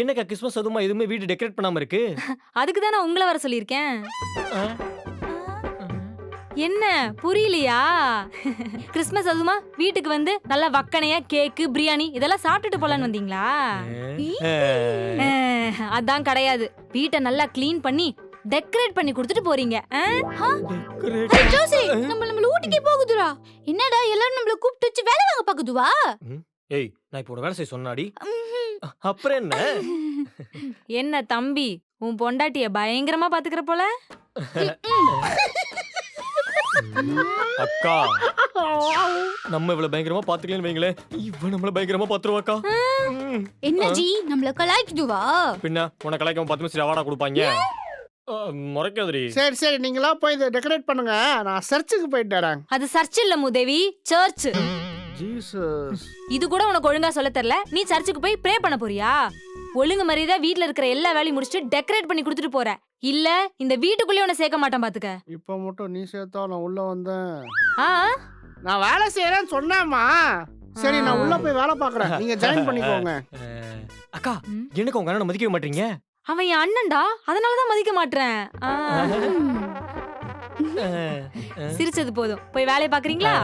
என்னக்கா கிறிஸ்மஸ் அதுமா எதுவுமே வீடு டெக்கரேட் பண்ணாம இருக்கு? அதுக்கு தான் நான் உங்கள வர சொல்லியிருக்கேன். ஆ? என்ன புரியலையா? கிறிஸ்மஸ் அதுமா வீட்டுக்கு வந்து நல்லா வக்கனையா கேக்கு, பிரியாணி இதெல்லாம் சாப்பிட்டுட்டு போலான்னு வந்தீங்களா? அதான் கிடையாது. வீட்டை நல்லா க்ளீன் பண்ணி டெக்கரேட் பண்ணி கொடுத்துட்டு போறீங்க. ஜோசி நம்மள ஊட்டிக்கே போகுதுடா. என்னடா எல்லாரும் நம்மள கூப்பிட்டு வச்சு வேலை வாங்க பாக்குதுவா? ஏய் நான் இப்போ ஒரு வேலை செய்ய சொன்னாடி. அப்புறம் என்ன? என்ன தம்பி உன் பொண்டாட்டிய பயங்கரமா பாத்துக்கிற போல? அக்கா நம்ம இவ்வளவு பயங்கரமா பாத்துக்கலன்னு வைங்களேன், இவ நம்மள பயங்கரமா பாத்துருவாக்கா. என்ன ஜி நம்மள கலாய்க்குதுவா? பின்ன உன கலாய்க்காம 10 நிமிஷம் அவார்டா கொடுப்பாங்க. முறைக்காதடி. சரி சரி நீங்களா போய் இதை டெக்கரேட் பண்ணுங்க, நான் சர்ச்சுக்கு போயிட்டு வரேன். அது சர்ச் இல்ல மூதேவி, சர்ச். ஜீசஸ். இது கூட உனக்கு ஒழுங்கா சொல்ல தெரியல. நீ சர்ச்சுக்கு போய் ப்ரே பண்ண போறியா? ஒழுங்கு மரியாதை வீட்ல இருக்கிற எல்லா வேலையும் முடிச்சுட்டு டெக்கரேட் பண்ணி கொடுத்துட்டு போற. இல்ல இந்த வீட்டுக்குள்ளே உன்னை சேர்க்க மாட்டான் பாத்துக்க. இப்போ மட்டும் நீ சேர்த்தா நான் உள்ள வந்தேன். ஆ நான் வேலை செய்யறேன்னு சொன்னேம்மா. சரி நான் உள்ள போய் வேலை பாக்குறேன், நீங்க ஜாயின் பண்ணிக்கோங்க. அக்கா எனக்கு உங்க அண்ணனை மதிக்கவே மாட்டீங்க. அவன் என் அண்ணன்டா, அதனாலதான் மதிக்க மாட்டேன். சிரிச்சது போதும், போய் வேலையை பாக்குறீங்களா?